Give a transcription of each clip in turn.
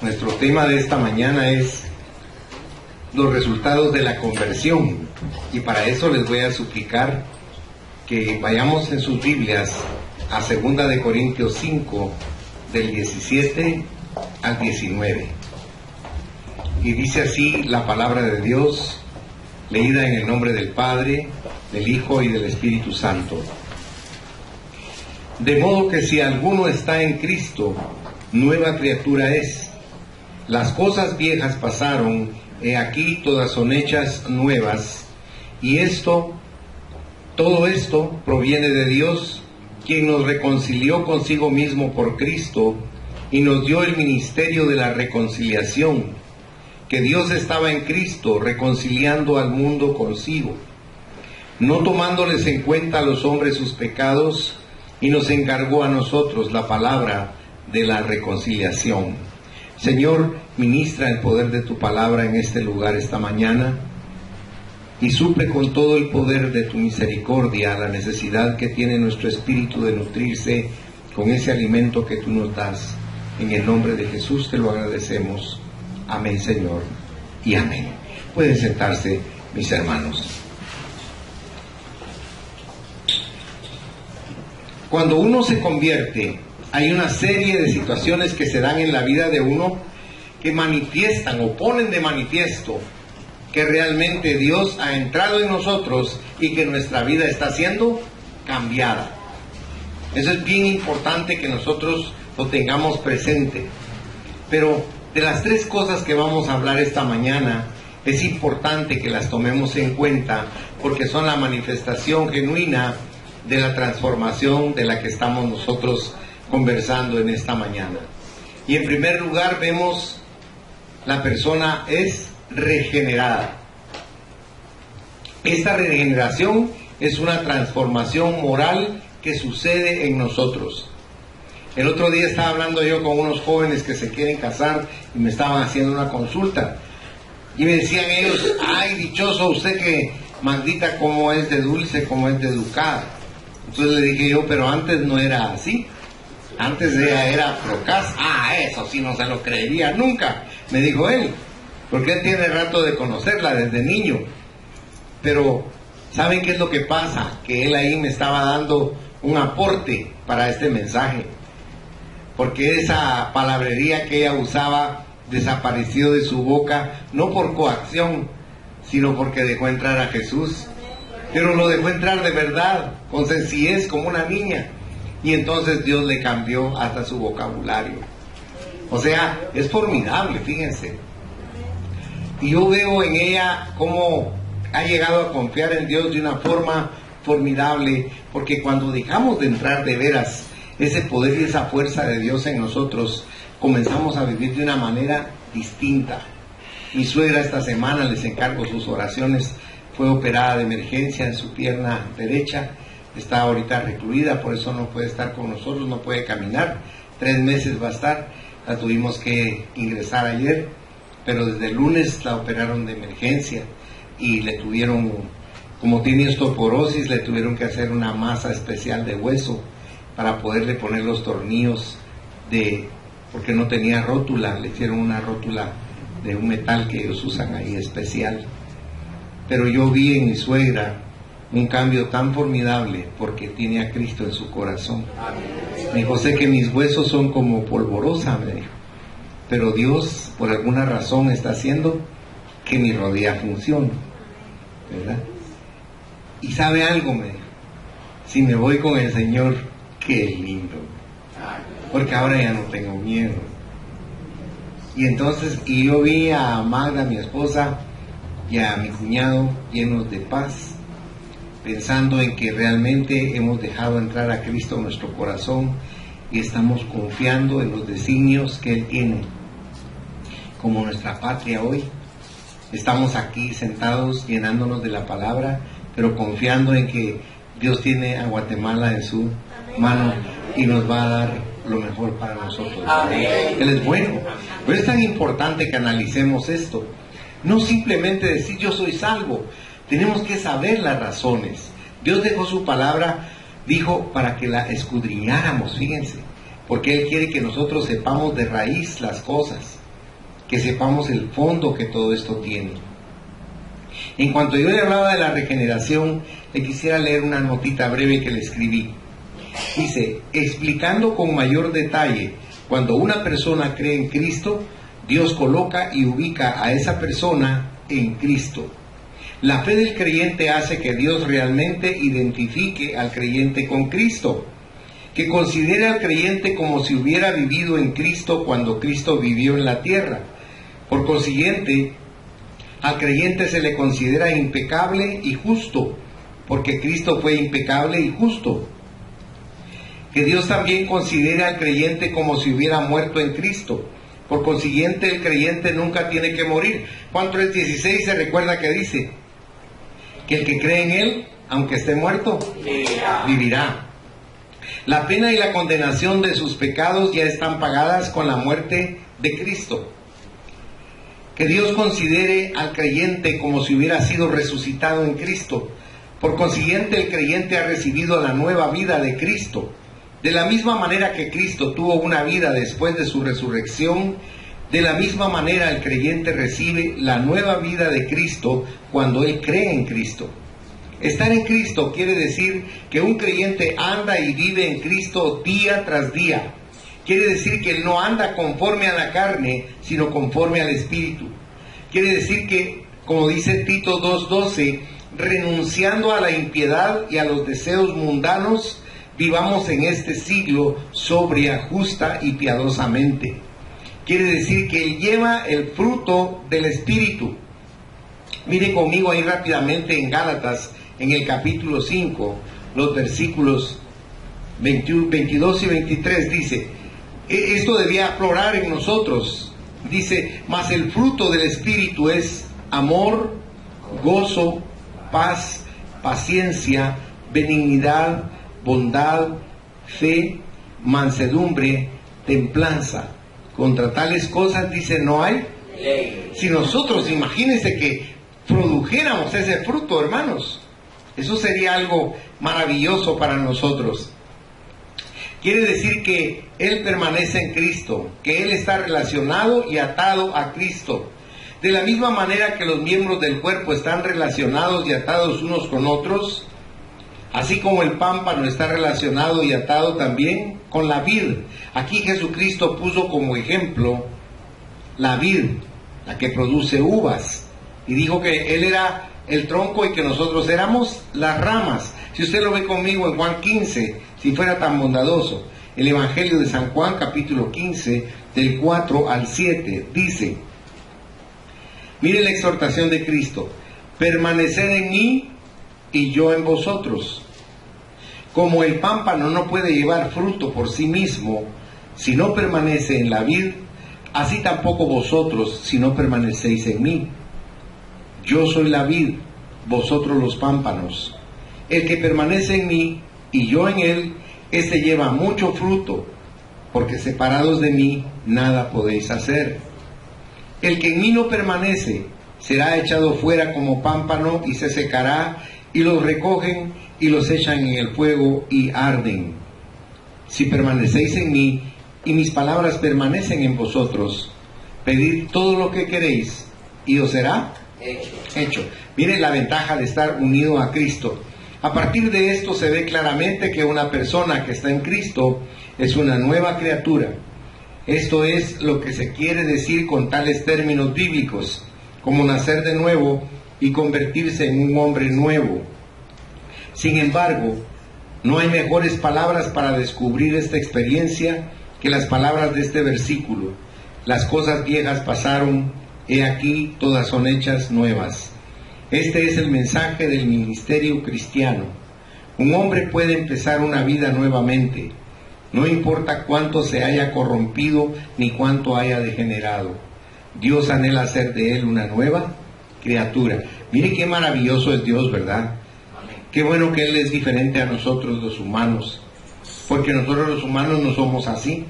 Nuestro tema de esta mañana es los resultados de la conversión, y para eso les voy a suplicar que vayamos en sus Biblias a 2 de Corintios 5 del 17 al 19, y dice así la palabra de Dios, leída en el nombre del Padre, del Hijo y del Espíritu Santo. De modo que si alguno está en Cristo, nueva criatura es. Las cosas viejas pasaron, he aquí todas son hechas nuevas. Y todo esto proviene de Dios, quien nos reconcilió consigo mismo por Cristo y nos dio el ministerio de la reconciliación, que Dios estaba en Cristo reconciliando al mundo consigo, no tomándoles en cuenta a los hombres sus pecados, y nos encargó a nosotros la palabra de la reconciliación. Señor, ministra el poder de tu palabra en este lugar esta mañana, y suple con todo el poder de tu misericordia la necesidad que tiene nuestro espíritu de nutrirse con ese alimento que tú nos das. En el nombre de Jesús te lo agradecemos. Amén, Señor, y amén. Pueden sentarse, mis hermanos. Cuando uno se convierte, hay una serie de situaciones que se dan en la vida de uno que manifiestan o ponen de manifiesto que realmente Dios ha entrado en nosotros y que nuestra vida está siendo cambiada. Eso es bien importante que nosotros lo tengamos presente. Pero de las tres cosas que vamos a hablar esta mañana, es importante que las tomemos en cuenta porque son la manifestación genuina de la transformación de la que estamos nosotros conversando en esta mañana. Y en primer lugar vemos, la persona es regenerada. Esta regeneración es una transformación moral que sucede en nosotros. El otro día estaba hablando yo con unos jóvenes que se quieren casar y me estaban haciendo una consulta y me decían ellos: ay, dichoso usted, que maldita como es de dulce, como es de educada. Entonces le dije yo: pero antes no era así, antes ella era procaz. Ah, eso sí no se lo creería nunca, me dijo él, porque él tiene rato de conocerla desde niño. Pero ¿saben qué es lo que pasa? Que él ahí me estaba dando un aporte para este mensaje, porque esa palabrería que ella usaba desapareció de su boca, no por coacción, sino porque dejó entrar a Jesús. Pero lo dejó entrar de verdad, con sencillez, como una niña. Y entonces Dios le cambió hasta su vocabulario. O sea, es formidable, fíjense. Y yo veo en ella cómo ha llegado a confiar en Dios de una forma formidable, porque cuando dejamos de entrar de veras ese poder y esa fuerza de Dios en nosotros, comenzamos a vivir de una manera distinta. Mi suegra esta semana, les encargo sus oraciones, fue operada de emergencia en su pierna derecha, está ahorita recluida, por eso no puede estar con nosotros, no puede caminar, 3 meses va a estar, la tuvimos que ingresar ayer, pero desde el lunes la operaron de emergencia y le tuvieron, como tiene osteoporosis, le tuvieron que hacer una masa especial de hueso para poderle poner los tornillos porque no tenía rótula, le hicieron una rótula de un metal que ellos usan ahí especial. Pero yo vi en mi suegra un cambio tan formidable porque tiene a Cristo en su corazón. Me dijo: sé que mis huesos son como polvorosa, me dijo, pero Dios por alguna razón está haciendo que mi rodilla funcione, ¿verdad? Y ¿sabe algo? Me dijo: si me voy con el Señor, qué lindo, porque ahora ya no tengo miedo. Y entonces, y yo vi a Magda, mi esposa, y a mi cuñado llenos de paz, pensando en que realmente hemos dejado entrar a Cristo en nuestro corazón y estamos confiando en los designios que Él tiene. Como nuestra patria hoy, estamos aquí sentados llenándonos de la palabra, pero confiando en que Dios tiene a Guatemala en su mano y nos va a dar lo mejor para nosotros. Él es bueno. Pero es tan importante que analicemos esto. No simplemente decir yo soy salvo, tenemos que saber las razones. Dios dejó su palabra, dijo, para que la escudriñáramos, fíjense, porque Él quiere que nosotros sepamos de raíz las cosas. que sepamos el fondo que todo esto tiene. En cuanto yo le hablaba de la regeneración, le quisiera leer una notita breve que le escribí. Dice, explicando con mayor detalle, cuando una persona cree en Cristo, Dios coloca y ubica a esa persona en Cristo. La fe del creyente hace que Dios realmente identifique al creyente con Cristo, que considere al creyente como si hubiera vivido en Cristo cuando Cristo vivió en la tierra. Por consiguiente, al creyente se le considera impecable y justo, porque Cristo fue impecable y justo. Que Dios también considera al creyente como si hubiera muerto en Cristo. Por consiguiente, el creyente nunca tiene que morir. Juan 3:16 se recuerda que dice que el que cree en Él, aunque esté muerto, vivirá. La pena y la condenación de sus pecados ya están pagadas con la muerte de Cristo. Que Dios considere al creyente como si hubiera sido resucitado en Cristo. Por consiguiente, el creyente ha recibido la nueva vida de Cristo. De la misma manera que Cristo tuvo una vida después de su resurrección, de la misma manera el creyente recibe la nueva vida de Cristo cuando él cree en Cristo. Estar en Cristo quiere decir que un creyente anda y vive en Cristo día tras día. Quiere decir que él no anda conforme a la carne, sino conforme al Espíritu. Quiere decir que, como dice Tito 2:12, renunciando a la impiedad y a los deseos mundanos, vivamos en este siglo sobria, justa y piadosamente. Quiere decir que él lleva el fruto del Espíritu. Mire conmigo ahí rápidamente en Gálatas, en el capítulo 5, los versículos 22 y 23, dice, esto debía aflorar en nosotros. Dice, mas el fruto del Espíritu es amor, gozo, paz, paciencia, benignidad, bondad, fe, mansedumbre, templanza. Contra tales cosas, dice, no hay ley. Si nosotros, imagínense que produjéramos ese fruto, hermanos, eso sería algo maravilloso para nosotros. Quiere decir que Él permanece en Cristo, que Él está relacionado y atado a Cristo. De la misma manera que los miembros del cuerpo están relacionados y atados unos con otros, así como el pámpano está relacionado y atado también con la vid. Aquí Jesucristo puso como ejemplo la vid, la que produce uvas, y dijo que Él era el tronco y que nosotros éramos las ramas. Si usted lo ve conmigo en Juan 15, si fuera tan bondadoso, el Evangelio de San Juan, capítulo 15, del 4 al 7, dice, mire la exhortación de Cristo, permaneced en mí y yo en vosotros. Como el pámpano no puede llevar fruto por sí mismo si no permanece en la vid, así tampoco vosotros si no permanecéis en mí. Yo soy la vid, vosotros los pámpanos. El que permanece en mí y yo en él, éste lleva mucho fruto, porque separados de mí nada podéis hacer. El que en mí no permanece será echado fuera como pámpano y se secará, y los recogen y los echan en el fuego y arden. Si permanecéis en mí y mis palabras permanecen en vosotros, pedid todo lo que queréis y os será hecho. Miren la ventaja de estar unido a Cristo. A partir de esto se ve claramente que una persona que está en Cristo es una nueva criatura. Esto es lo que se quiere decir con tales términos bíblicos, como nacer de nuevo y convertirse en un hombre nuevo. Sin embargo, no hay mejores palabras para descubrir esta experiencia que las palabras de este versículo. Las cosas viejas pasaron, he aquí todas son hechas nuevas. Este es el mensaje del ministerio cristiano. Un hombre puede empezar una vida nuevamente, no importa cuánto se haya corrompido ni cuánto haya degenerado. Dios anhela hacer de él una nueva criatura. Mire qué maravilloso es Dios, ¿verdad? Qué bueno que Él es diferente a nosotros los humanos, porque nosotros los humanos no somos así.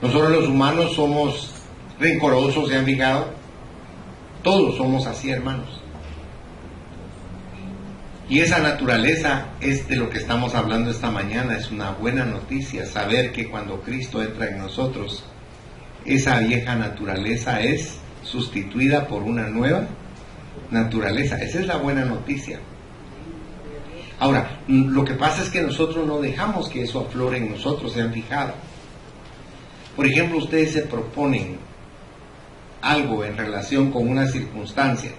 Nosotros los humanos somos rencorosos, ¿se han fijado? Todos somos así, hermanos. Y esa naturaleza es de lo que estamos hablando esta mañana. Es una buena noticia saber que cuando Cristo entra en nosotros, esa vieja naturaleza es sustituida por una nueva naturaleza. Esa es la buena noticia. Ahora, lo que pasa es que nosotros no dejamos que eso aflore en nosotros, ¿se han fijado? Por ejemplo, ustedes se proponen algo en relación con una circunstancia,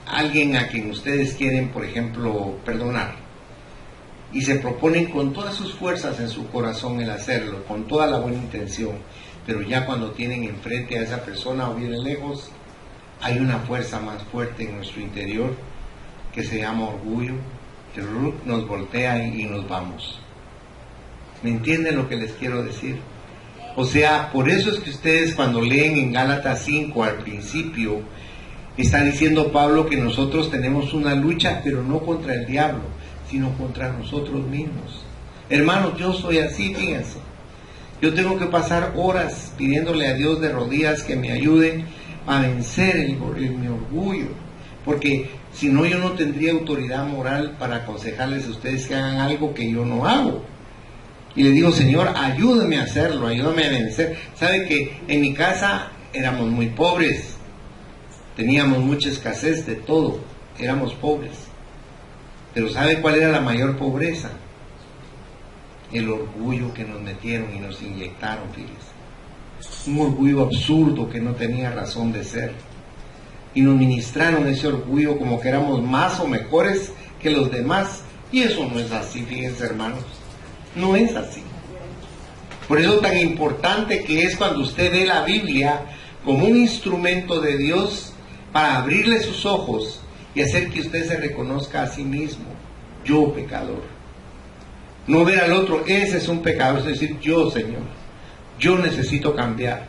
alguien a quien ustedes quieren, por ejemplo, perdonar, y se proponen con todas sus fuerzas en su corazón el hacerlo, con toda la buena intención, pero ya cuando tienen enfrente a esa persona o viene lejos, hay una fuerza más fuerte en nuestro interior que se llama orgullo, que nos voltea y nos vamos. ¿Me entienden lo que les quiero decir? O sea, por eso es que ustedes cuando leen en Gálatas 5 al principio, está diciendo Pablo que nosotros tenemos una lucha, pero no contra el diablo, sino contra nosotros mismos. Hermanos, yo soy así, fíjense. Yo tengo que pasar horas pidiéndole a Dios de rodillas que me ayude a vencer mi orgullo, porque si no, yo no tendría autoridad moral para aconsejarles a ustedes que hagan algo que yo no hago. Y le digo, Señor, ayúdame a hacerlo, ayúdame a vencer. ¿Sabe que en mi casa éramos muy pobres? Teníamos mucha escasez de todo, éramos pobres. Pero ¿sabe cuál era la mayor pobreza? El orgullo que nos metieron y nos inyectaron, fíjense. Un orgullo absurdo que no tenía razón de ser. Y nos ministraron ese orgullo como que éramos más o mejores que los demás. Y eso no es así, fíjense, hermanos. No es así. Por eso tan importante que es cuando usted ve la Biblia como un instrumento de Dios para abrirle sus ojos y hacer que usted se reconozca a sí mismo. Yo, pecador. No ver al otro, ese es un pecador, es decir, yo, Señor, yo necesito cambiar.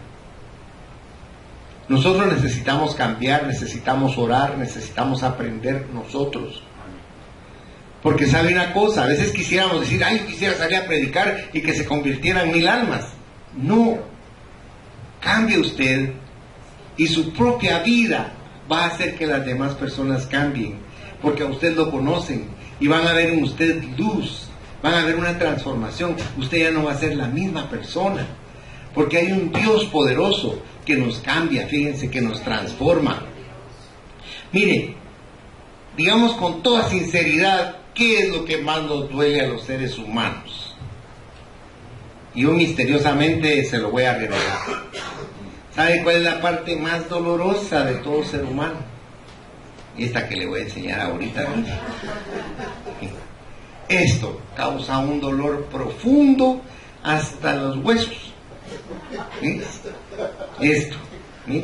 Nosotros necesitamos cambiar, necesitamos orar, necesitamos aprender nosotros. Porque sabe una cosa, a veces quisiéramos decir, ay, quisiera salir a predicar y que se convirtieran 1000 almas. No, cambie usted y su propia vida va a hacer que las demás personas cambien, porque a usted lo conocen y van a ver en usted luz, van a ver una transformación. Usted ya no va a ser la misma persona, porque hay un Dios poderoso que nos cambia, fíjense, que nos transforma. Mire, digamos con toda sinceridad, ¿qué es lo que más nos duele a los seres humanos? Y yo misteriosamente se lo voy a revelar. ¿Sabe cuál es la parte más dolorosa de todo ser humano? Y esta que le voy a enseñar ahorita, ¿no? Esto causa un dolor profundo hasta los huesos. ¿Sí? Esto, ¿sí?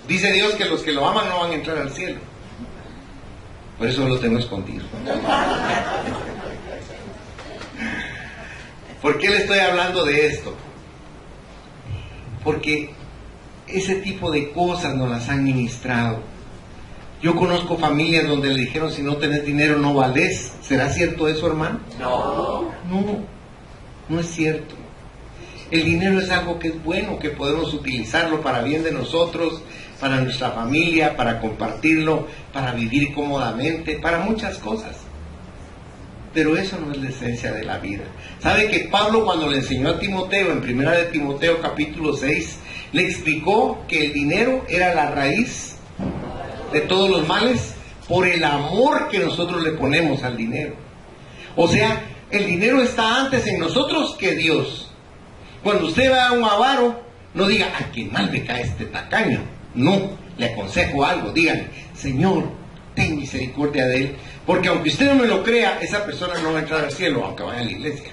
Dice Dios que los que lo aman no van a entrar al cielo. Por eso lo tengo escondido. ¿Por qué le estoy hablando de esto? Porque ese tipo de cosas nos las han ministrado. Yo conozco familias donde le dijeron, si no tenés dinero no valés. ¿Será cierto eso, hermano? No. No es cierto. El dinero es algo que es bueno, que podemos utilizarlo para bien de nosotros, para nuestra familia, para compartirlo, para vivir cómodamente, para muchas cosas. Pero eso no es la esencia de la vida. ¿Sabe que Pablo, cuando le enseñó a Timoteo, en 1 de Timoteo capítulo 6, le explicó que el dinero era la raíz de todos los males por el amor que nosotros le ponemos al dinero? O sea, el dinero está antes en nosotros que Dios. Cuando usted va a un avaro, no diga, ay, qué mal me cae este tacaño. No, le aconsejo algo, dígale, Señor, ten misericordia de él, porque aunque usted no me lo crea, esa persona no va a entrar al cielo, aunque vaya a la iglesia.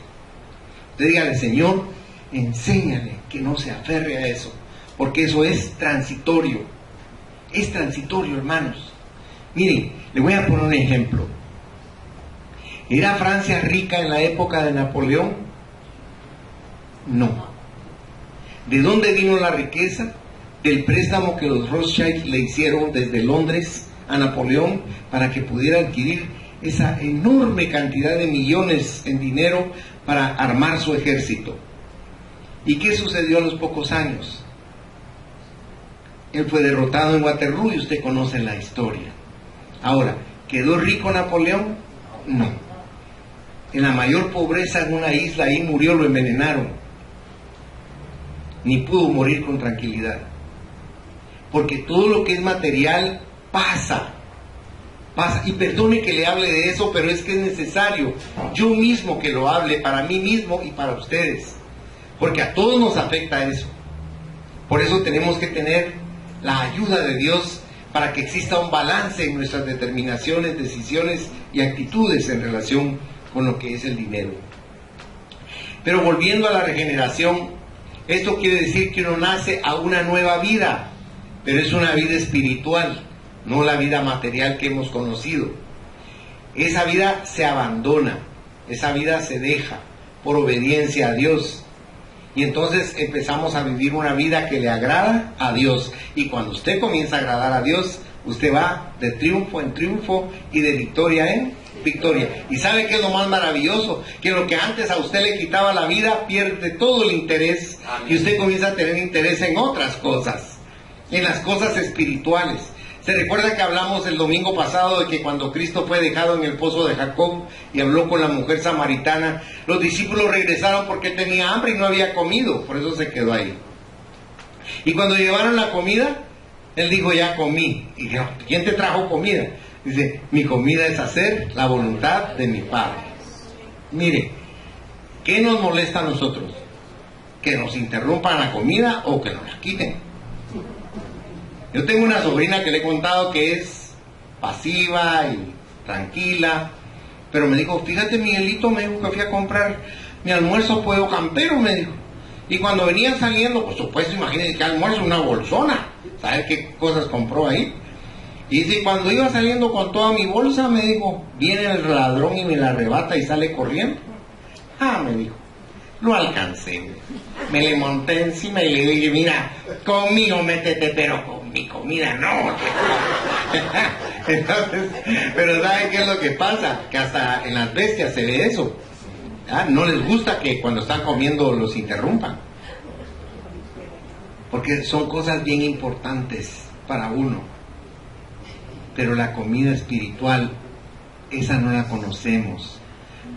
Usted dígale, Señor, enséñale que no se aferre a eso, porque eso es transitorio. Es transitorio, hermanos. Miren, le voy a poner un ejemplo. ¿Era Francia rica en la época de Napoleón? No. ¿De dónde vino la riqueza? Del préstamo que los Rothschild le hicieron desde Londres a Napoleón para que pudiera adquirir esa enorme cantidad de millones en dinero para armar su ejército. ¿Y qué sucedió a los pocos años? Él fue derrotado en Waterloo y usted conoce la historia. Ahora, ¿quedó rico Napoleón? No. En la mayor pobreza en una isla, ahí murió, lo envenenaron. Ni pudo morir con tranquilidad. porque todo lo que es material pasa. Y perdone que le hable de eso, pero es que es necesario yo mismo que lo hable para mí mismo y para ustedes, porque a todos nos afecta eso. Por eso tenemos que tener la ayuda de Dios para que exista un balance en nuestras determinaciones, decisiones y actitudes en relación con lo que es el dinero. Pero volviendo a la regeneración, esto quiere decir que uno nace a una nueva vida, pero es una vida espiritual, no la vida material que hemos conocido. Esa vida se abandona, esa vida se deja por obediencia a Dios. Y entonces empezamos a vivir una vida que le agrada a Dios. Y cuando usted comienza a agradar a Dios, usted va de triunfo en triunfo y de victoria en victoria. ¿Y sabe qué es lo más maravilloso? Que lo que antes a usted le quitaba la vida, pierde todo el interés. Y usted comienza a tener interés en otras cosas, en las cosas espirituales. ¿Se recuerda que hablamos el domingo pasado de que cuando Cristo fue dejado en el pozo de Jacob y habló con la mujer samaritana, los discípulos regresaron porque él tenía hambre y no había comido, por eso se quedó ahí? Y cuando llevaron la comida, él dijo, ya comí. Y dijeron, ¿quién te trajo comida? Dice, mi comida es hacer la voluntad de mi Padre. Mire, ¿qué nos molesta a nosotros? ¿Que nos interrumpan la comida o que nos la quiten? Yo tengo una sobrina que le he contado que es pasiva y tranquila, pero me dijo, fíjate Miguelito, me dijo que fui a comprar mi almuerzo pollo campero, me dijo. Y cuando venía saliendo, por supuesto, imagínense que almuerzo, una bolsona, ¿sabes qué cosas compró ahí? Y dice, cuando iba saliendo con toda mi bolsa, me dijo, viene el ladrón y me la arrebata y sale corriendo. Me dijo, lo alcancé, me le monté encima y le dije, mira, conmigo métete, pero con mi comida no. Entonces, pero ¿saben qué es lo que pasa? Que hasta en las bestias se ve eso. No les gusta que cuando están comiendo los interrumpan, porque son cosas bien importantes para uno. Pero la comida espiritual, esa no la conocemos.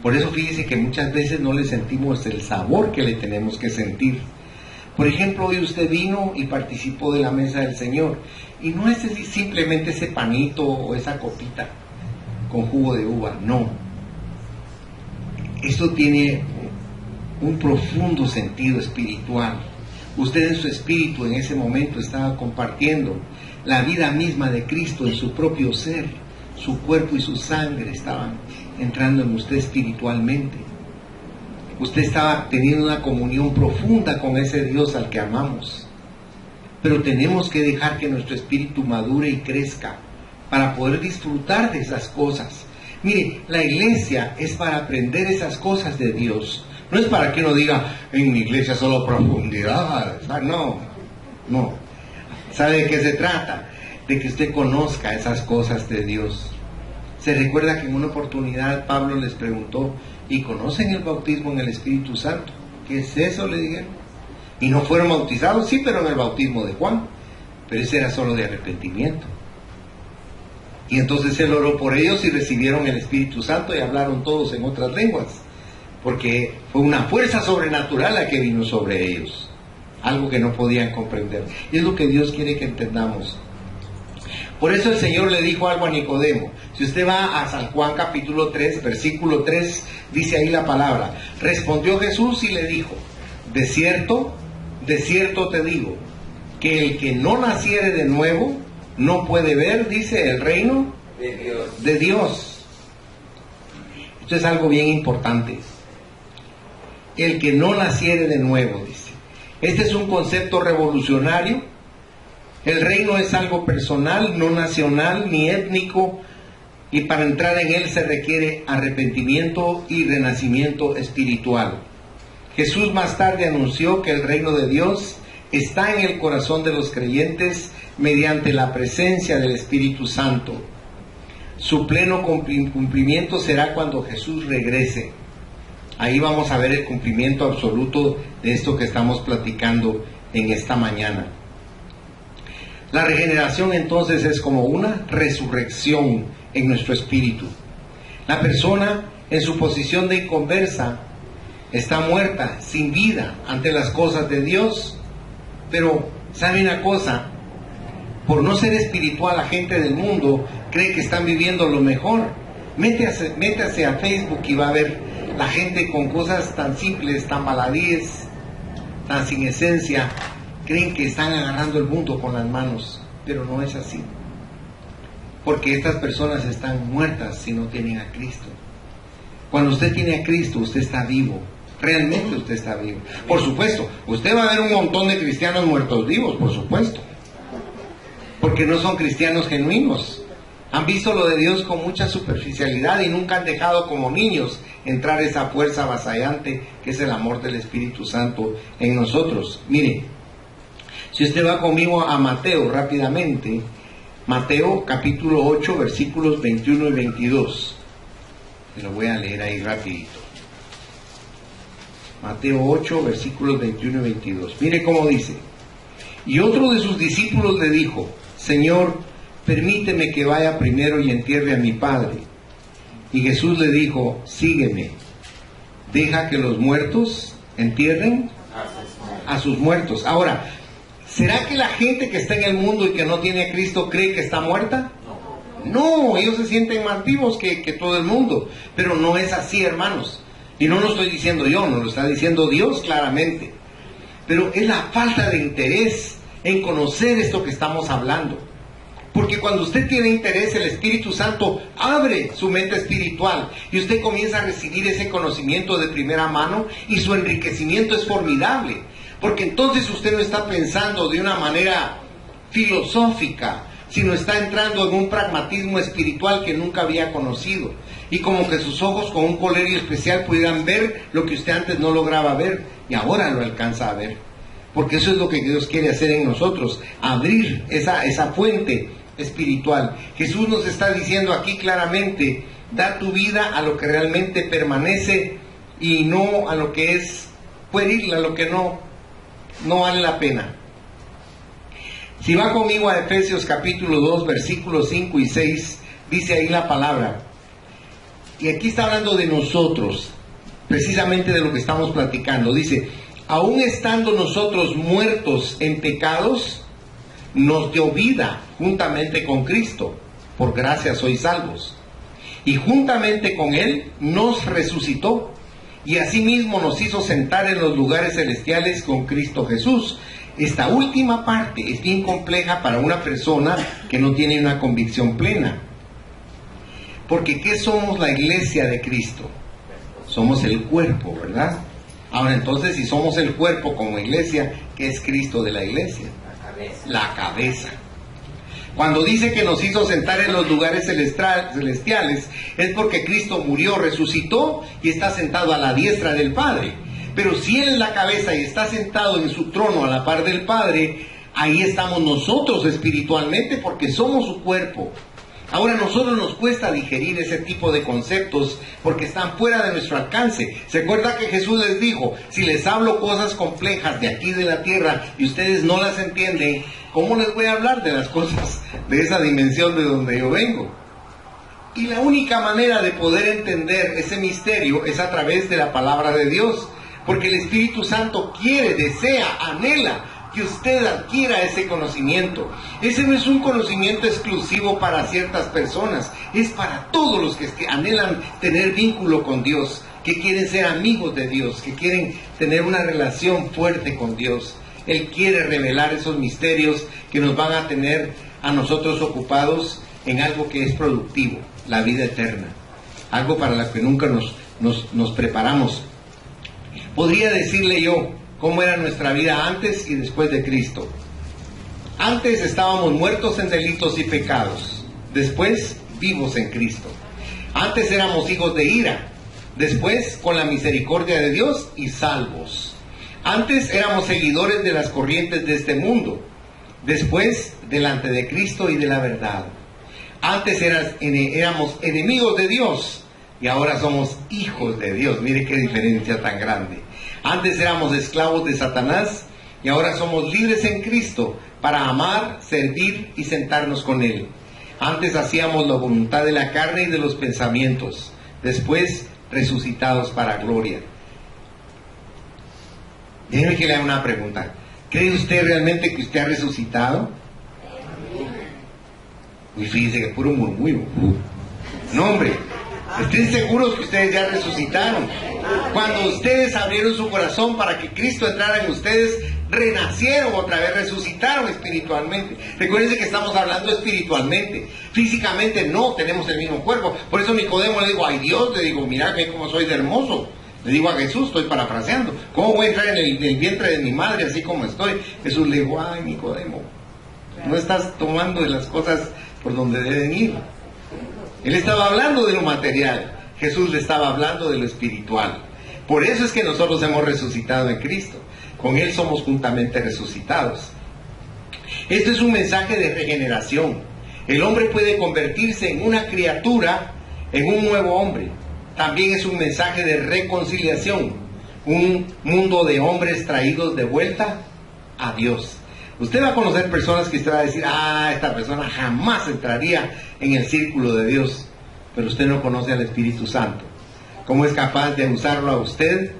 Por eso fíjese que muchas veces no le sentimos el sabor que le tenemos que sentir. Por ejemplo, hoy usted vino y participó de la mesa del Señor, y no es simplemente ese panito o esa copita con jugo de uva, no. Esto tiene un profundo sentido espiritual. Usted en su espíritu en ese momento estaba compartiendo la vida misma de Cristo en su propio ser. Su cuerpo y su sangre estaban entrando en usted espiritualmente. Usted estaba teniendo una comunión profunda con ese Dios al que amamos. Pero tenemos que dejar que nuestro espíritu madure y crezca para poder disfrutar de esas cosas. Mire, la iglesia es para aprender esas cosas de Dios. No es para que uno diga, en mi iglesia solo profundidad. No. ¿Sabe de qué se trata? De que usted conozca esas cosas de Dios. Se recuerda que en una oportunidad Pablo les preguntó, ¿y conocen el bautismo en el Espíritu Santo? ¿Qué es eso?, le dijeron. Y no fueron bautizados, sí, pero en el bautismo de Juan. Pero ese era solo de arrepentimiento. Y entonces él oró por ellos y recibieron el Espíritu Santo y hablaron todos en otras lenguas. Porque fue una fuerza sobrenatural la que vino sobre ellos. Algo que no podían comprender. Y es lo que Dios quiere que entendamos. Por eso el Señor le dijo algo a Nicodemo. Si usted va a San Juan capítulo 3, versículo 3, dice ahí la palabra. Respondió Jesús y le dijo, de cierto te digo, que el que no naciere de nuevo, no puede ver, dice, el reino de Dios. Esto es algo bien importante. El que no naciere de nuevo, dice. Este es un concepto revolucionario. El reino es algo personal, no nacional ni étnico, y para entrar en él se requiere arrepentimiento y renacimiento espiritual. Jesús más tarde anunció que el reino de Dios está en el corazón de los creyentes mediante la presencia del Espíritu Santo. Su pleno cumplimiento será cuando Jesús regrese. Ahí vamos a ver el cumplimiento absoluto de esto que estamos platicando en esta mañana. La regeneración entonces es como una resurrección en nuestro espíritu. La persona en su posición de inconversa está muerta, sin vida ante las cosas de Dios. Pero, ¿sabe una cosa? Por no ser espiritual, la gente del mundo cree que están viviendo lo mejor. Métase a Facebook y va a ver la gente con cosas tan simples, tan baladíes, tan sin esencia. Creen que están agarrando el mundo con las manos, pero no es así. Porque estas personas están muertas si no tienen a Cristo. Cuando usted tiene a Cristo, usted está vivo. Realmente usted está vivo. Por supuesto, usted va a ver un montón de cristianos muertos vivos, por supuesto. Porque no son cristianos genuinos. Han visto lo de Dios con mucha superficialidad y nunca han dejado como niños entrar esa fuerza avasallante que es el amor del Espíritu Santo en nosotros. Mire, si usted va conmigo a Mateo rápidamente, Mateo capítulo 8 versículos 21 y 22. Se lo voy a leer ahí rapidito. Mateo 8 versículos 21 y 22. Mire cómo dice. Y otro de sus discípulos le dijo: Señor, permíteme que vaya primero y entierre a mi padre. Y Jesús le dijo: sígueme. Deja que los muertos entierren a sus muertos. Ahora, ¿será que la gente que está en el mundo y que no tiene a Cristo cree que está muerta? No, ellos se sienten más vivos que todo el mundo. Pero no es así, hermanos. Y no lo estoy diciendo yo, no lo está diciendo Dios claramente. Pero es la falta de interés en conocer esto que estamos hablando. Porque cuando usted tiene interés, el Espíritu Santo abre su mente espiritual y usted comienza a recibir ese conocimiento de primera mano y su enriquecimiento es formidable. Porque entonces usted no está pensando de una manera filosófica, sino está entrando en un pragmatismo espiritual que nunca había conocido. Y como que sus ojos con un colerio especial pudieran ver lo que usted antes no lograba ver y ahora lo alcanza a ver. Porque eso es lo que Dios quiere hacer en nosotros, abrir esa fuente espiritual. Jesús nos está diciendo aquí claramente: da tu vida a lo que realmente permanece y no a lo que es pueril, a lo que no vale la pena. Si va conmigo a Efesios capítulo 2 versículos 5 y 6, dice ahí la palabra, y aquí está hablando de nosotros, precisamente de lo que estamos platicando. Dice: aún estando nosotros muertos en pecados, nos dio vida juntamente con Cristo, por gracia sois salvos, y juntamente con Él nos resucitó, y asimismo nos hizo sentar en los lugares celestiales con Cristo Jesús. Esta última parte es bien compleja para una persona que no tiene una convicción plena. Porque ¿qué somos la iglesia de Cristo? Somos el cuerpo, ¿verdad? Ahora entonces, si somos el cuerpo como iglesia, ¿qué es Cristo de la iglesia? La cabeza. Cuando dice que nos hizo sentar en los lugares celestiales, es porque Cristo murió, resucitó y está sentado a la diestra del Padre. Pero si Él es la cabeza y está sentado en su trono a la par del Padre, ahí estamos nosotros espiritualmente porque somos su cuerpo. Ahora a nosotros nos cuesta digerir ese tipo de conceptos porque están fuera de nuestro alcance. ¿Se acuerda que Jesús les dijo: si les hablo cosas complejas de aquí de la tierra y ustedes no las entienden, ¿cómo les voy a hablar de las cosas de esa dimensión de donde yo vengo? Y la única manera de poder entender ese misterio es a través de la palabra de Dios. Porque el Espíritu Santo quiere, desea, anhela que usted adquiera ese conocimiento. Ese no es un conocimiento exclusivo para ciertas personas, es para todos los que anhelan tener vínculo con Dios, que quieren ser amigos de Dios, que quieren tener una relación fuerte con Dios. Él quiere revelar esos misterios que nos van a tener a nosotros ocupados en algo que es productivo, la vida eterna, algo para lo que nunca nos preparamos. Podría decirle yo cómo era nuestra vida antes y después de Cristo. Antes estábamos muertos en delitos y pecados, después vivos en Cristo. Antes éramos hijos de ira, después con la misericordia de Dios y salvos. Antes éramos seguidores de las corrientes de este mundo, después delante de Cristo y de la verdad. Antes éramos enemigos de Dios y ahora somos hijos de Dios. Mire qué diferencia tan grande. Antes éramos esclavos de Satanás y ahora somos libres en Cristo para amar, servir y sentarnos con Él. Antes hacíamos la voluntad de la carne y de los pensamientos, después resucitados para gloria. Déjeme que le haga una pregunta. ¿Cree usted realmente que usted ha resucitado? Y fíjense que puro murmullo. No, hombre, estén seguros que ustedes ya resucitaron. Cuando ustedes abrieron su corazón para que Cristo entrara en ustedes, renacieron otra vez, resucitaron espiritualmente. Recuérdense que estamos hablando espiritualmente. Físicamente no tenemos el mismo cuerpo. Por eso Nicodemo le digo, ay Dios, le digo, mira que como soy de hermoso. Le digo a Jesús, estoy parafraseando, ¿cómo voy a entrar en el vientre de mi madre así como estoy? Jesús le dijo, ay Nicodemo, no estás tomando de las cosas por donde deben ir. Él estaba hablando de lo material, Jesús le estaba hablando de lo espiritual. Por eso es que nosotros hemos resucitado en Cristo. Con Él somos juntamente resucitados. Esto es un mensaje de regeneración. El hombre puede convertirse en una criatura, en un nuevo hombre. También es un mensaje de reconciliación. Un mundo de hombres traídos de vuelta a Dios. Usted va a conocer personas que usted va a decir, esta persona jamás entraría en el círculo de Dios. Pero usted no conoce al Espíritu Santo. ¿Cómo es capaz de usarlo a usted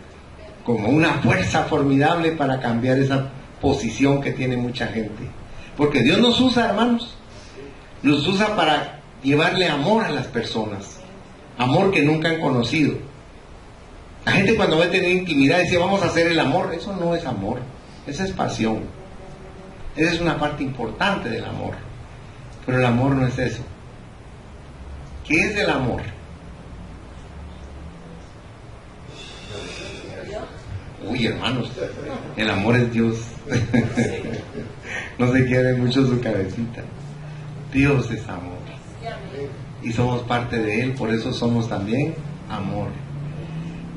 como una fuerza formidable para cambiar esa posición que tiene mucha gente? Porque Dios nos usa, hermanos. Nos usa para llevarle amor a las personas. Amor que nunca han conocido. La gente cuando va a tener intimidad dice, vamos a hacer el amor. Eso no es amor. Esa es pasión. Esa es una parte importante del amor. Pero el amor no es eso. ¿Qué es el amor? Uy, hermanos, el amor es Dios. No se quede mucho su cabecita. Dios es amor. Y somos parte de Él, por eso somos también amor.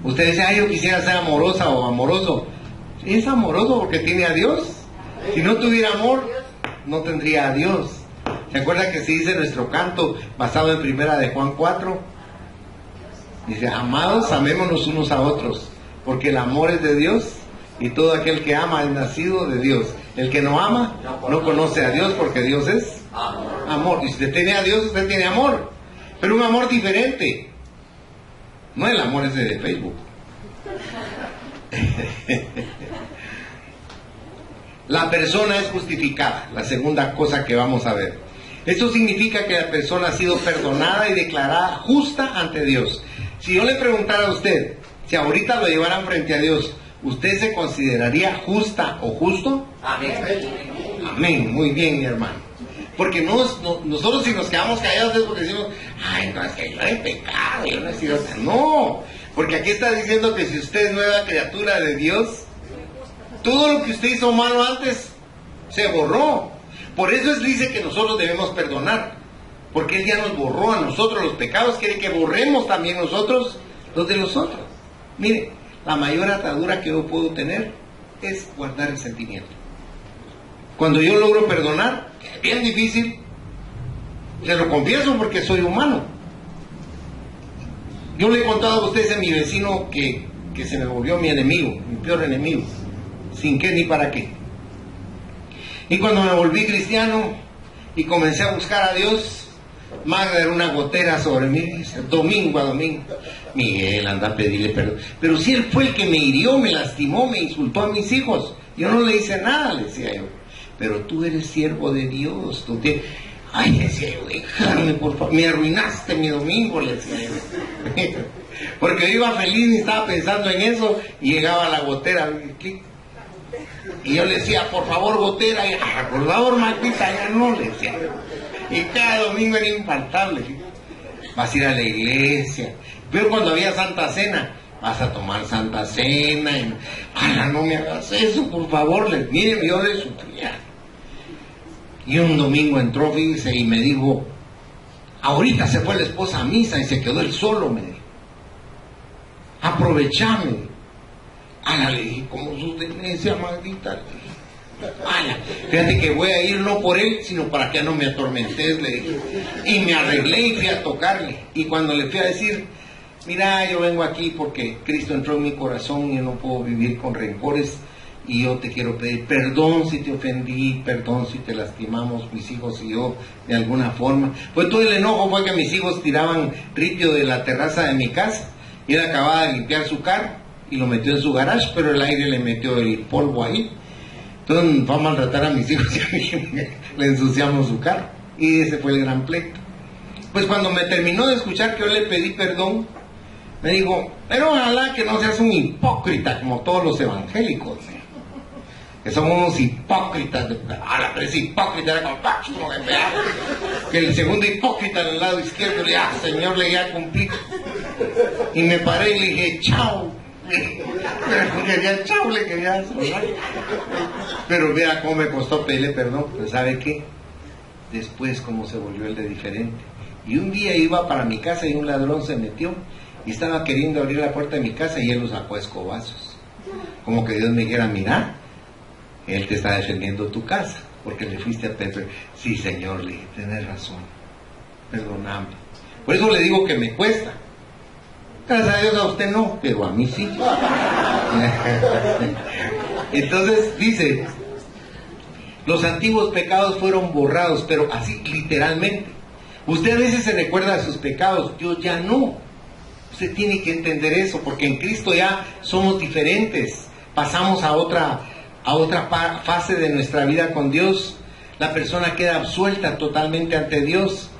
Usted dice, yo quisiera ser amorosa o amoroso. Es amoroso porque tiene a Dios. Si no tuviera amor, no tendría a Dios. ¿Se acuerda que se dice nuestro canto basado en primera de Juan 4? Dice, amados, amémonos unos a otros, porque el amor es de Dios, y todo aquel que ama es nacido de Dios. El que no ama, no conoce a Dios, porque Dios es amor. Y si usted tiene a Dios, usted tiene amor. Pero un amor diferente. No el amor ese de Facebook. La persona es justificada, la segunda cosa que vamos a ver. Esto significa que la persona ha sido perdonada y declarada justa ante Dios. Si yo le preguntara a usted, si ahorita lo llevaran frente a Dios, ¿usted se consideraría justa o justo? Amén. Amén, muy bien, mi hermano. Porque nosotros si nos quedamos callados es porque decimos, no, es que yo he pecado, yo no he sido... No, porque aquí está diciendo que si usted es nueva criatura de Dios, todo lo que usted hizo malo antes se borró. Por eso Él dice que nosotros debemos perdonar, porque Él ya nos borró a nosotros los pecados, quiere que borremos también nosotros los de los otros. Mire, la mayor atadura que yo puedo tener es guardar el sentimiento. Cuando yo logro perdonar, es bien difícil, se lo confieso porque soy humano. Yo le he contado a ustedes a mi vecino que se me volvió mi enemigo, mi peor enemigo, sin qué ni para qué. Y cuando me volví cristiano y comencé a buscar a Dios, Magda era una gotera sobre mí, domingo a domingo. Miguel, anda a pedirle perdón. Pero si él fue el que me hirió, me lastimó, me insultó a mis hijos, yo no le hice nada, le decía yo. Pero tú eres siervo de Dios, tú tienes... Ay, decía yo, déjame por favor, me arruinaste mi domingo, le decía yo. Porque yo iba feliz y estaba pensando en eso, y llegaba la gotera, ¿qué? Y yo le decía, por favor, gotera, y, por favor, Magdita, ya no, le decía. Y cada domingo era infaltable. Vas a ir a la iglesia. Pero cuando había Santa Cena, vas a tomar Santa Cena. Y, no me hagas eso, por favor. Miren, yo le sufría. Y un domingo entró, fíjese, y me dijo, ahorita se fue la esposa a misa y se quedó él solo, me dijo. Aprovechame. Le dije, como sus demencia, maldita. Fíjate que voy a ir no por él, sino para que no me atormentes, le dije. Y me arreglé y fui a tocarle. Y cuando le fui a decir, mira, yo vengo aquí porque Cristo entró en mi corazón y yo no puedo vivir con rencores, y yo te quiero pedir perdón si te ofendí, perdón si te lastimamos mis hijos y yo de alguna forma. Pues todo el enojo fue que mis hijos tiraban ripio de la terraza de mi casa, y él acababa de limpiar su carro y lo metió en su garage, pero el aire le metió el polvo ahí. Entonces va a maltratar a mis hijos y a mí le ensuciamos su carro. Y ese fue el gran pleito. Pues cuando me terminó de escuchar que yo le pedí perdón, me dijo, pero ojalá que no seas un hipócrita como todos los evangélicos, que son unos hipócritas. Pero ese hipócrita era como que el segundo hipócrita del lado izquierdo le dije, Señor, le ya cumplí. Y me paré y le dije, chao. Chao, le quería saludar. Pero vea cómo me costó pedirle perdón. Pero ¿sabe qué? Después cómo se volvió el de diferente. Y un día iba para mi casa y un ladrón se metió y estaba queriendo abrir la puerta de mi casa y él lo sacó a escobazos. Como que Dios me dijera, mira, él te está defendiendo tu casa porque le fuiste a Pedro. Sí, Señor, le dije, tenés razón, perdóname. Por eso le digo que me cuesta. Gracias a Dios a usted no, pero a mí sí. Entonces dice, los antiguos pecados fueron borrados, pero así literalmente. Usted a veces se recuerda de sus pecados, yo ya no. Usted tiene que entender eso, porque en Cristo ya somos diferentes. Pasamos a otra fase de nuestra vida con Dios. La persona queda absuelta totalmente ante Dios.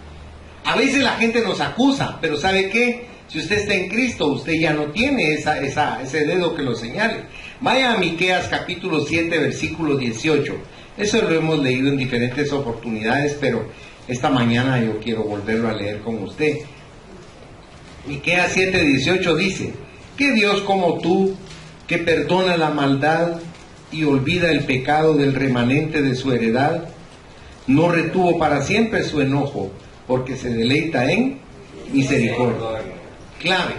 A veces la gente nos acusa, pero ¿sabe qué? Si usted está en Cristo, usted ya no tiene ese dedo que lo señale. Vaya a Miqueas capítulo 7, versículo 18. Eso lo hemos leído en diferentes oportunidades, pero esta mañana yo quiero volverlo a leer con usted. Miqueas 7, 18 dice, ¿qué Dios como tú, que perdona la maldad y olvida el pecado del remanente de su heredad, no retuvo para siempre su enojo, porque se deleita en misericordia? Clave.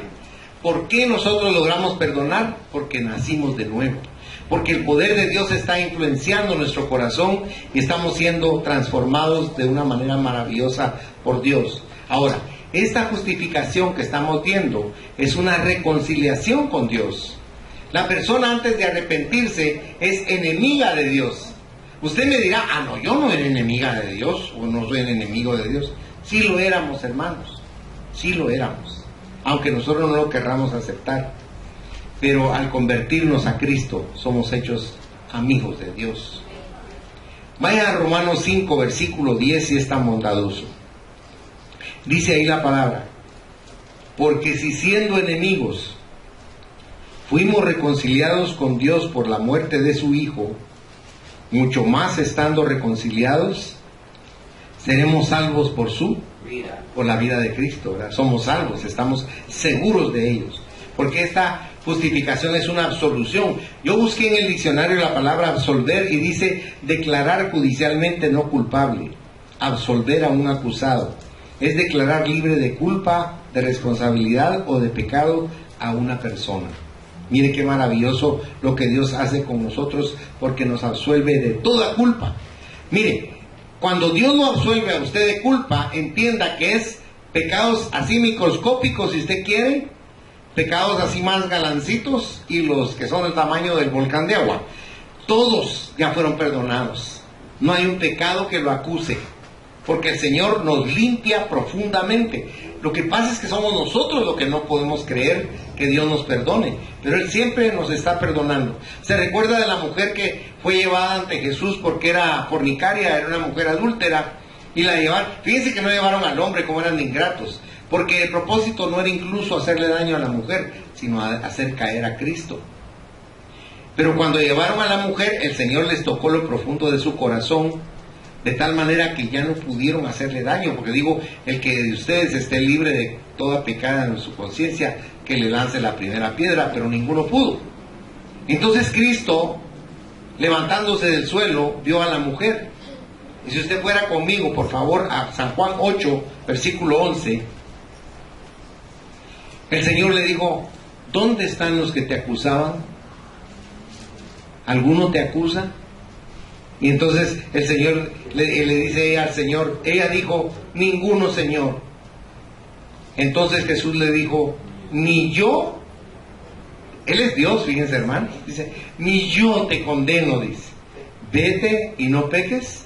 ¿Por qué nosotros logramos perdonar? Porque nacimos de nuevo. Porque el poder de Dios está influenciando nuestro corazón y estamos siendo transformados de una manera maravillosa por Dios. Ahora, esta justificación que estamos viendo es una reconciliación con Dios. La persona antes de arrepentirse es enemiga de Dios. Usted me dirá, no, yo no era enemiga de Dios o no soy el enemigo de Dios. Sí lo éramos, hermanos, sí lo éramos, aunque nosotros no lo querramos aceptar. Pero al convertirnos a Cristo somos hechos amigos de Dios. Vaya a Romanos 5, versículo 10, y es tan bondadoso. Dice ahí la palabra, porque si siendo enemigos fuimos reconciliados con Dios por la muerte de su Hijo, mucho más estando reconciliados, seremos salvos por la vida de Cristo, ¿verdad? Somos salvos, estamos seguros de ellos, porque esta justificación es una absolución. Yo busqué en el diccionario la palabra absolver y dice declarar judicialmente no culpable. Absolver a un acusado es declarar libre de culpa, de responsabilidad o de pecado a una persona. Mire qué maravilloso lo que Dios hace con nosotros, porque nos absuelve de toda culpa. Mire, cuando Dios lo absuelve a usted de culpa, entienda que es pecados así microscópicos, si usted quiere, pecados así más galancitos, y los que son del tamaño del volcán de agua. Todos ya fueron perdonados. No hay un pecado que lo acuse, porque el Señor nos limpia profundamente. Lo que pasa es que somos nosotros los que no podemos creer que Dios nos perdone, pero Él siempre nos está perdonando. ¿Se recuerda de la mujer que fue llevada ante Jesús porque era fornicaria, era una mujer adúltera, y la llevaron? Fíjense que no llevaron al hombre como eran ingratos, porque el propósito no era incluso hacerle daño a la mujer, sino hacer caer a Cristo. Pero cuando llevaron a la mujer, el Señor les tocó lo profundo de su corazón, de tal manera que ya no pudieron hacerle daño, porque digo, el que de ustedes esté libre de toda pecada en su conciencia, que le lance la primera piedra, pero ninguno pudo. Entonces Cristo, levantándose del suelo, vio a la mujer. Y si usted fuera conmigo, por favor, a San Juan 8, versículo 11, el Señor le dijo, ¿dónde están los que te acusaban? ¿Alguno te acusa? Y entonces el Señor le dice ella al Señor, ella dijo, ninguno, Señor. Entonces Jesús le dijo, ni yo, Él es Dios, fíjense hermanos, dice, ni yo te condeno, dice, vete y no peques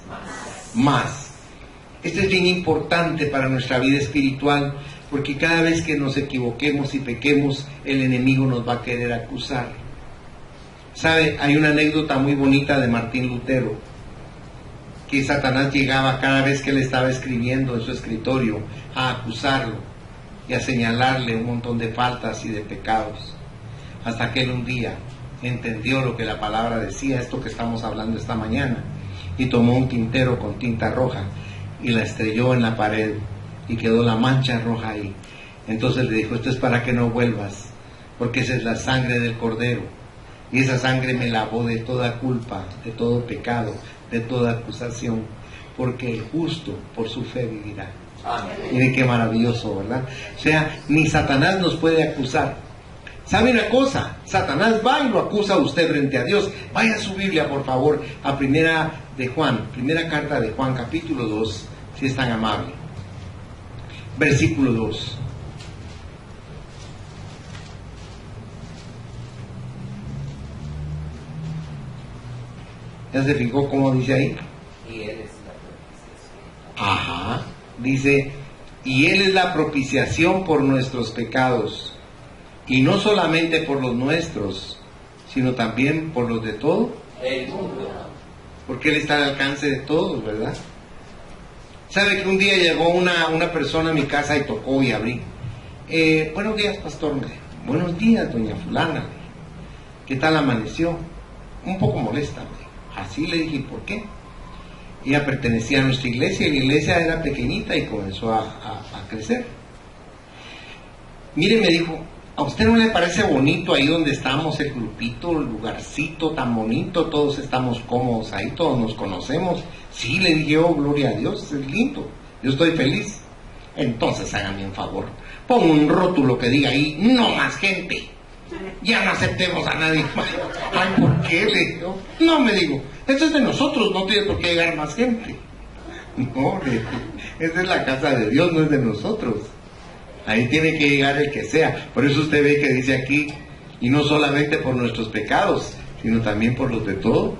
más. Esto es bien importante para nuestra vida espiritual, porque cada vez que nos equivoquemos y pequemos, el enemigo nos va a querer acusar. ¿Sabe? Hay una anécdota muy bonita de Martín Lutero, que Satanás llegaba cada vez que él estaba escribiendo en su escritorio a acusarlo y a señalarle un montón de faltas y de pecados, hasta que él un día entendió lo que la palabra decía, esto que estamos hablando esta mañana, y tomó un tintero con tinta roja y la estrelló en la pared y quedó la mancha roja ahí. Entonces le dijo: esto es para que no vuelvas, porque esa es la sangre del Cordero, y esa sangre me lavó de toda culpa, de todo pecado, de toda acusación, porque el justo por su fe vivirá. Amén. Mire qué maravilloso, ¿verdad? O sea, ni Satanás nos puede acusar. ¿Sabe una cosa? Satanás va y lo acusa a usted frente a Dios. Vaya a su Biblia, por favor, a primera carta de Juan, capítulo 2, si es tan amable. Versículo 2. ¿Ya se fijó cómo dice ahí? Y Él es la propiciación. Ajá, dice: y Él es la propiciación por nuestros pecados, y no solamente por los nuestros, sino también por los de todo el mundo. Porque Él está al alcance de todos, ¿verdad? ¿Sabe que un día llegó una persona a mi casa y tocó y abrí? Buenos días, pastor. Buenos días, doña fulana. ¿Qué tal amaneció? Un poco molesta. Así le dije: ¿por qué? Ella pertenecía a nuestra iglesia, y la iglesia era pequeñita y comenzó a crecer. Mire, me dijo: ¿a usted no le parece bonito ahí donde estamos, el grupito, el lugarcito tan bonito? Todos estamos cómodos ahí, todos nos conocemos. Sí, le dije: oh, gloria a Dios, es lindo, yo estoy feliz. Entonces hágame un favor, pon un rótulo que diga ahí: no más gente, ya no aceptemos a nadie más. Ay, ¿por qué? Le digo. No, me digo, esto es de nosotros, no tiene por qué llegar más gente. No, esta es la casa de Dios, no es de nosotros. Ahí tiene que llegar el que sea. Por eso usted ve que dice aquí: y no solamente por nuestros pecados, sino también por los de todo.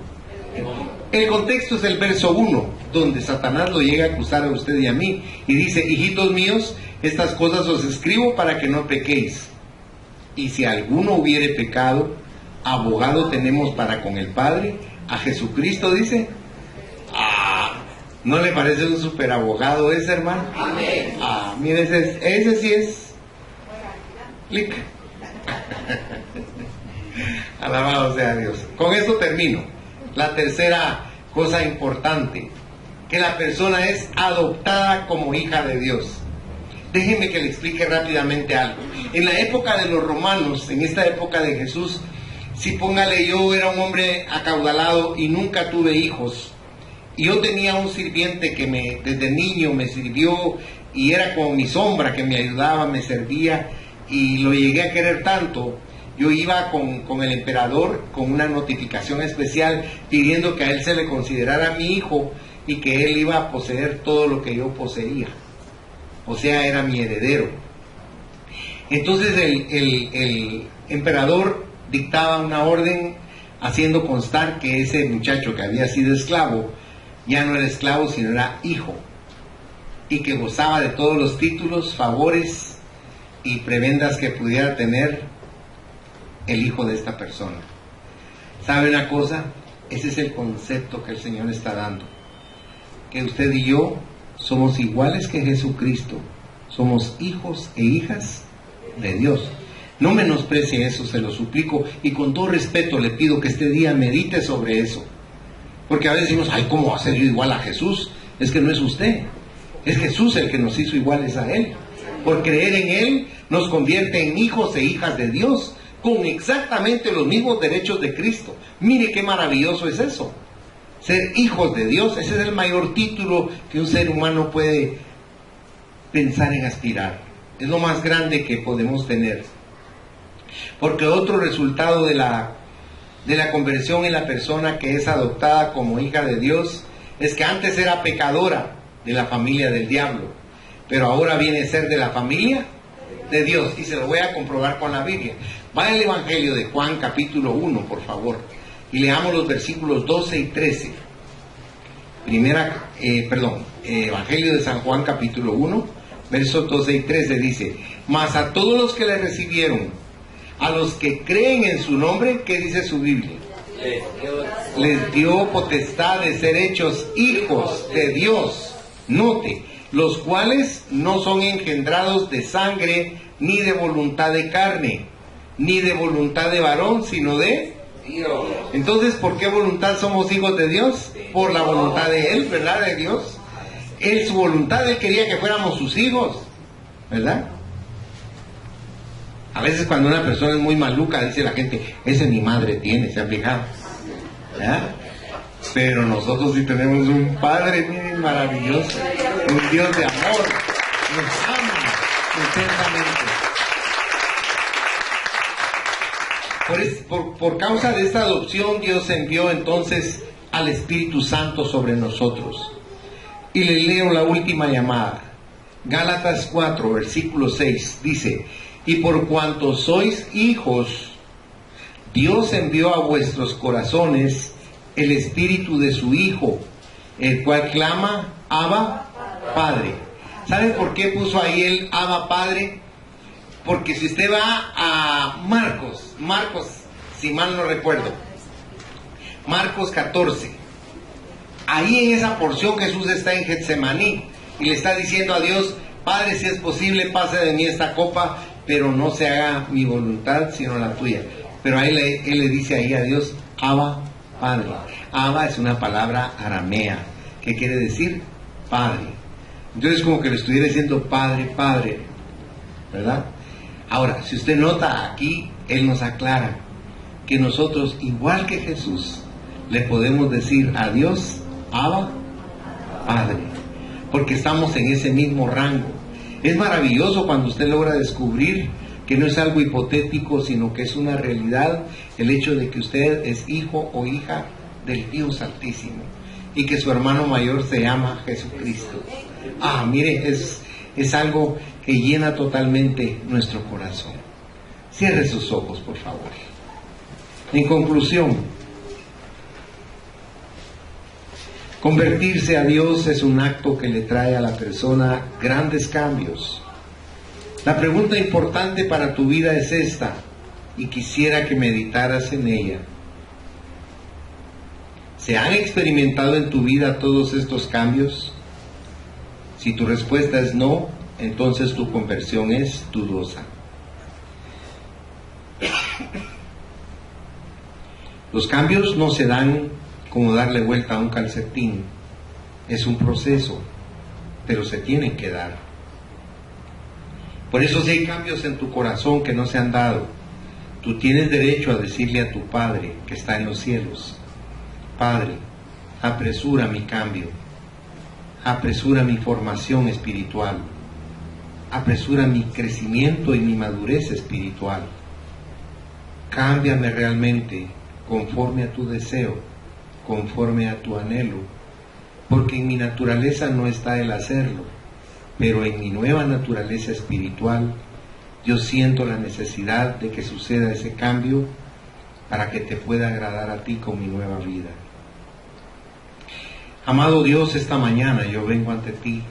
El contexto es el verso 1, donde Satanás lo llega a acusar a usted y a mí, y dice: hijitos míos, estas cosas os escribo para que no pequéis. Y si alguno hubiere pecado, abogado tenemos para con el Padre, a Jesucristo, dice. ¿No le parece un superabogado ese, hermano? Amén. Mire, ese sí es clic. Alabado sea Dios. Con esto termino. La tercera cosa importante, que la persona es adoptada como hija de Dios. Déjenme que le explique rápidamente algo. En la época de los romanos, en esta época de Jesús, si póngale, yo era un hombre acaudalado y nunca tuve hijos, y yo tenía un sirviente que desde niño me sirvió y era como mi sombra, que me ayudaba, me servía, y lo llegué a querer tanto. Yo iba con el emperador con una notificación especial pidiendo que a él se le considerara mi hijo y que él iba a poseer todo lo que yo poseía. O sea, era mi heredero. Entonces el emperador dictaba una orden haciendo constar que ese muchacho que había sido esclavo ya no era esclavo, sino era hijo, y que gozaba de todos los títulos, favores y prebendas que pudiera tener el hijo de esta persona. ¿Sabe una cosa? Ese es el concepto que el Señor está dando, que usted y yo somos iguales que Jesucristo, somos hijos e hijas de Dios. No menosprecie eso, se lo suplico, y con todo respeto le pido que este día medite sobre eso, porque a veces decimos: ay, ¿cómo va a ser yo igual a Jesús? Es que no es usted, es Jesús el que nos hizo iguales a Él. Por creer en Él nos convierte en hijos e hijas de Dios, con exactamente los mismos derechos de Cristo. Mire qué maravilloso es eso, ser hijos de Dios. Ese es el mayor título que un ser humano puede pensar en aspirar, es lo más grande que podemos tener, porque otro resultado de la conversión en la persona que es adoptada como hija de Dios es que antes era pecadora de la familia del diablo, pero ahora viene a ser de la familia de Dios, y se lo voy a comprobar con la Biblia. Vaya al Evangelio de Juan capítulo 1, por favor, y leamos los versículos 12 y 13. Evangelio de San Juan capítulo 1, versos 12 y 13 dice: mas a todos los que le recibieron, a los que creen en su nombre, ¿qué dice su Biblia? Les dio potestad de ser hechos hijos de Dios. Note, los cuales no son engendrados de sangre, ni de voluntad de carne, ni de voluntad de varón, sino de Dios. Entonces, ¿por qué voluntad somos hijos de Dios? Por la voluntad de Él, ¿verdad? De Dios. Él, su voluntad, Él quería que fuéramos sus hijos, ¿verdad? A veces cuando una persona es muy maluca, dice la gente, ese mi madre tiene, ¿se ha fijado? ¿Verdad? Pero nosotros sí tenemos un Padre, miren, maravilloso, un Dios de amor, nos ama intensamente. Por causa de esta adopción, Dios envió entonces al Espíritu Santo sobre nosotros. Y le leo la última llamada. Gálatas 4, versículo 6, dice: y por cuanto sois hijos, Dios envió a vuestros corazones el Espíritu de su Hijo, el cual clama, Abba, Padre. ¿Saben por qué puso ahí el Abba, Padre? Porque si usted va a Marcos, si mal no recuerdo, Marcos 14, ahí en esa porción Jesús está en Getsemaní y le está diciendo a Dios: Padre, si es posible, pase de mí esta copa, pero no se haga mi voluntad, sino la tuya. Pero ahí él le dice ahí a Dios, Abba, Padre. Abba es una palabra aramea, que quiere decir Padre. Entonces como que le estuviera diciendo Padre, Padre, ¿verdad? Ahora, si usted nota aquí, Él nos aclara que nosotros, igual que Jesús, le podemos decir a Dios, Abba, Padre, porque estamos en ese mismo rango. Es maravilloso cuando usted logra descubrir que no es algo hipotético, sino que es una realidad, el hecho de que usted es hijo o hija del Dios Altísimo y que su hermano mayor se llama Jesucristo. Mire, es algo que llena totalmente nuestro corazón. Cierre sus ojos, por favor. En conclusión, convertirse a Dios es un acto que le trae a la persona grandes cambios. La pregunta importante para tu vida es esta, y quisiera que meditaras en ella. ¿Se han experimentado en tu vida todos estos cambios? Si tu respuesta es no, entonces tu conversión es dudosa. Los cambios no se dan como darle vuelta a un calcetín. Es un proceso, pero se tienen que dar. Por eso, si hay cambios en tu corazón que no se han dado, tú tienes derecho a decirle a tu Padre que está en los cielos: Padre, apresura mi cambio, apresura mi formación espiritual, apresura mi crecimiento y mi madurez espiritual. Cámbiame realmente conforme a tu deseo, conforme a tu anhelo, porque en mi naturaleza no está el hacerlo, pero en mi nueva naturaleza espiritual yo siento la necesidad de que suceda ese cambio para que te pueda agradar a ti con mi nueva vida. Amado Dios, esta mañana yo vengo ante ti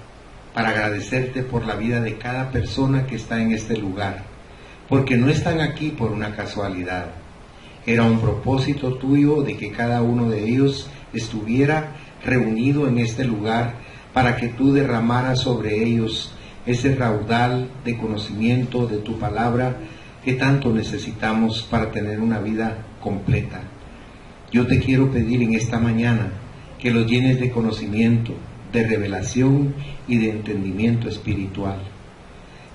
para agradecerte por la vida de cada persona que está en este lugar, porque no están aquí por una casualidad. Era un propósito tuyo de que cada uno de ellos estuviera reunido en este lugar para que tú derramaras sobre ellos ese raudal de conocimiento de tu palabra que tanto necesitamos para tener una vida completa. Yo te quiero pedir en esta mañana que los llenes de conocimiento, de revelación y de entendimiento espiritual.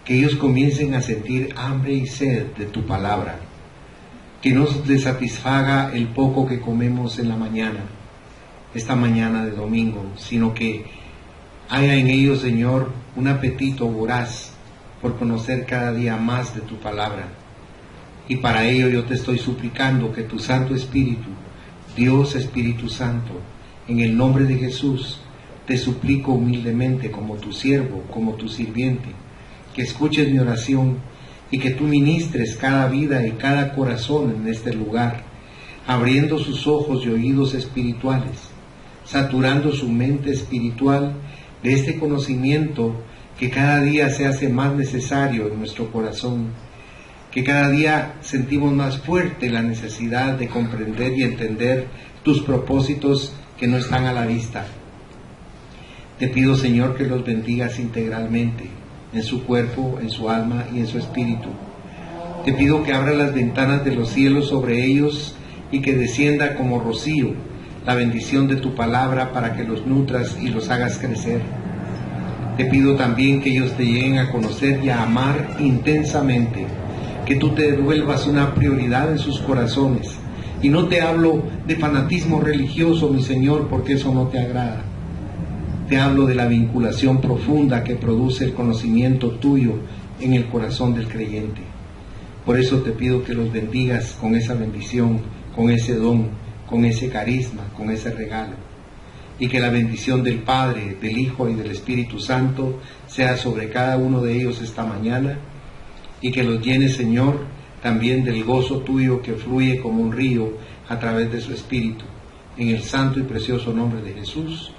Que ellos comiencen a sentir hambre y sed de tu palabra. Que no les satisfaga el poco que comemos en la mañana, esta mañana de domingo, sino que haya en ellos, Señor, un apetito voraz por conocer cada día más de tu palabra. Y para ello yo te estoy suplicando que tu Santo Espíritu, Dios Espíritu Santo, en el nombre de Jesús, te suplico humildemente como tu siervo, como tu sirviente, que escuches mi oración y que tú ministres cada vida y cada corazón en este lugar, abriendo sus ojos y oídos espirituales, saturando su mente espiritual de este conocimiento que cada día se hace más necesario en nuestro corazón. que cada día sentimos más fuerte la necesidad de comprender y entender tus propósitos que no están a la vista. Te pido, Señor, que los bendigas integralmente, en su cuerpo, en su alma y en su espíritu. Te pido que abras las ventanas de los cielos sobre ellos y que descienda como rocío la bendición de tu palabra para que los nutras y los hagas crecer. Te pido también que ellos te lleguen a conocer y a amar intensamente, que tú te devuelvas una prioridad en sus corazones. Y no te hablo de fanatismo religioso, mi Señor, porque eso no te agrada. Te hablo de la vinculación profunda que produce el conocimiento tuyo en el corazón del creyente. Por eso te pido que los bendigas con esa bendición, con ese don, con ese carisma, con ese regalo. Y que la bendición del Padre, del Hijo y del Espíritu Santo sea sobre cada uno de ellos esta mañana. Y que los llene, Señor, también del gozo tuyo que fluye como un río a través de su Espíritu. En el santo y precioso nombre de Jesús.